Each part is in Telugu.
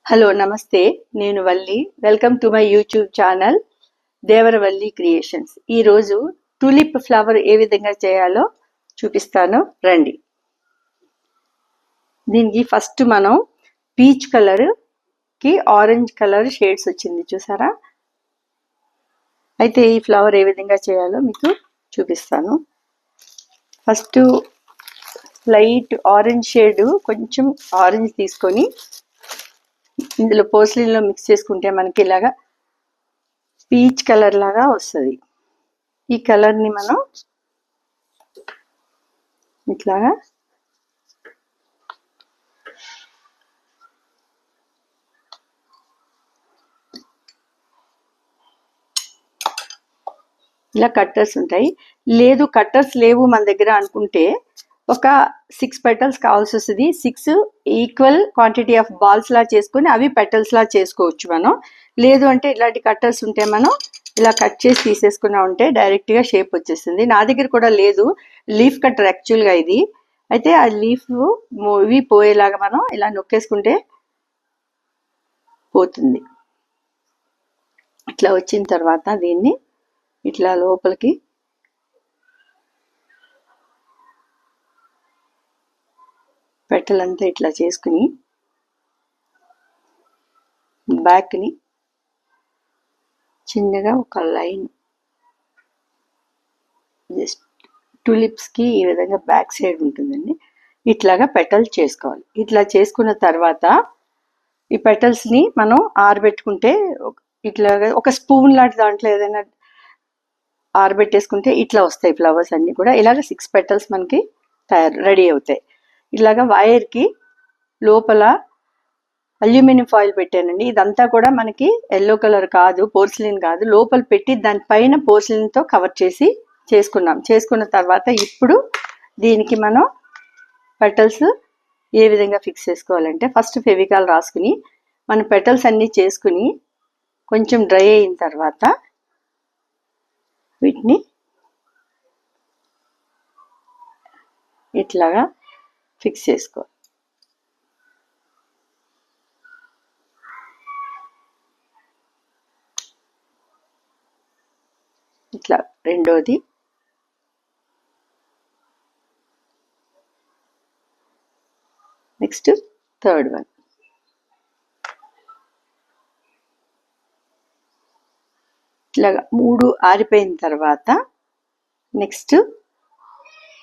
హలో నమస్తే, నేను Valli. Welcome to my YouTube channel Devaravalli creations. ఈరోజు టూలిప్ ఫ్లవర్ ఏ విధంగా చేయాలో చూపిస్తాను, రండి. దీనికి ఫస్ట్ మనం పీచ్ కలర్కి ఆరెంజ్ కలర్ షేడ్స్ వచ్చింది, చూసారా? అయితే ఈ ఫ్లవర్ ఏ విధంగా చేయాలో మీకు చూపిస్తాను. ఫస్ట్ లైట్ ఆరెంజ్ షేడ్, కొంచెం ఆరెంజ్ తీసుకొని ఇందులో పోర్సిలిన్లో మిక్స్ చేసుకుంటే మనకి ఇలాగా పీచ్ కలర్ లాగా వస్తుంది. ఈ కలర్ని మనం ఇట్లాగా ఇలా కట్టర్స్ ఉంటాయి. లేదు కట్టర్స్ లేవు మన దగ్గర అనుకుంటే ఒక 6 పెటల్స్ కావాల్సి వస్తుంది. 6 ఈక్వల్ క్వాంటిటీ ఆఫ్ బాల్స్ లా చేసుకొని అవి పెటల్స్ లా చేసుకోవచ్చు మనం. లేదు అంటే ఇలాంటి కట్టర్స్ ఉంటే మనం ఇలా కట్ చేసి తీసేసుకున్నా ఉంటే డైరెక్ట్గా షేప్ వచ్చేస్తుంది. నా దగ్గర కూడా లేదు, లీఫ్ కట్టర్ యాక్చువల్గా ఇది. అయితే ఆ లీఫ్ ఇవి పోయేలాగా మనం ఇలా నొక్కేసుకుంటే పోతుంది. ఇట్లా వచ్చిన తర్వాత దీన్ని ఇట్లా లోపలికి పెట్టలంతా ఇట్లా చేసుకుని బ్యాక్ని చిన్నగా ఒక లైన్ జస్ట్ టూలిప్స్కి ఈ విధంగా బ్యాక్ సైడ్ ఉంటుందండి. ఇట్లాగా పెటల్స్ చేసుకోవాలి. ఇట్లా చేసుకున్న తర్వాత ఈ పెటల్స్ని మనం ఆరబెట్టుకుంటే ఇట్లాగా ఒక స్పూన్ లాంటి దాంట్లో ఏదైనా ఆరబెట్టేసుకుంటే ఇట్లా వస్తాయి ఫ్లవర్స్ అన్నీ కూడా. ఇలాగ 6 పెటల్స్ మనకి రెడీ అవుతాయి. ఇలాగ వైర్కి లోపల అల్యూమినియం ఫాయిల్ పెట్టానండి. ఇదంతా కూడా మనకి ఎల్లో కలర్ కాదు, పోర్సిలిన్ కాదు. లోపల పెట్టి దానిపైన పోర్సిలిన్తో కవర్ చేసి చేసుకున్న తర్వాత ఇప్పుడు దీనికి మనం పెటల్స్ ఏ విధంగా ఫిక్స్ చేసుకోవాలంటే ఫస్ట్ ఫెవికాల్ రాసుకుని మన పెటల్స్ అన్నీ చేసుకుని కొంచెం డ్రై అయిన తర్వాత వీటిని ఇట్లాగా ఫిక్స్ చేసుకోవాలి. ఇట్లా రెండోది, నెక్స్ట్ థర్డ్ వన్. ఇట్లాగా 3 ఆరిపోయిన తర్వాత నెక్స్ట్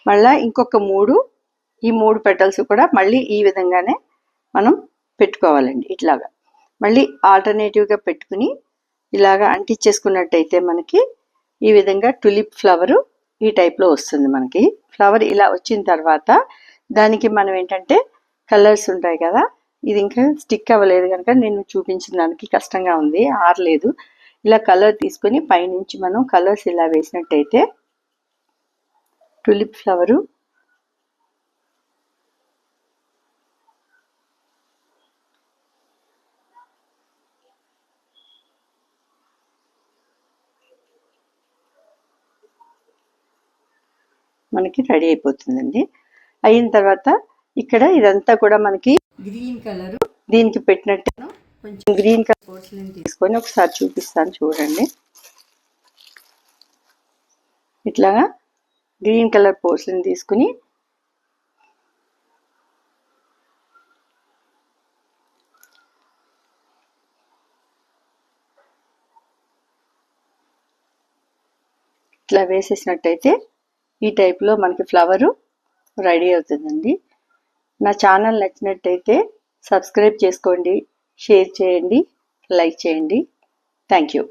మళ్ళీ ఇంకొక 3, ఈ 3 పెటల్స్ కూడా మళ్ళీ ఈ విధంగానే మనం పెట్టుకోవాలండి. ఇట్లాగా మళ్ళీ ఆల్టర్నేటివ్గా పెట్టుకుని ఇలాగా అంటించేసుకున్నట్టయితే మనకి ఈ విధంగా టులిప్ ఫ్లవరు ఈ టైప్లో వస్తుంది. మనకి ఫ్లవర్ ఇలా వచ్చిన తర్వాత దానికి మనం ఏంటంటే కలర్స్ ఉంటాయి కదా, ఇది ఇంకా స్టిక్ అవ్వలేదు కనుక నేను చూపించిన దానికి కష్టంగా ఉంది, ఆరలేదు. ఇలా కలర్ తీసుకొని పైనుంచి మనం కలర్స్ ఇలా వేసినట్టయితే టులిప్ ఫ్లవరు మనకి రెడీ అయిపోతుందండి. అయిన తర్వాత ఇక్కడ ఇదంతా కూడా మనకి గ్రీన్ కలర్ దీనికి పెట్టినట్టు కొంచెం గ్రీన్ కలర్ పోర్సిలిన్ తీసుకొని ఒకసారి చూపిస్తాను, చూడండి. ఇట్లాగా గ్రీన్ కలర్ పోర్సిలిన్ తీసుకుని ఇట్లా వేసేసినట్టయితే ఈ టైప్లో మనకి ఫ్లవరు రెడీ అవుతుందండి. నా ఛానల్ నచ్చినట్టయితే సబ్స్క్రైబ్ చేసుకోండి, షేర్ చేయండి, లైక్ చేయండి. Thank you.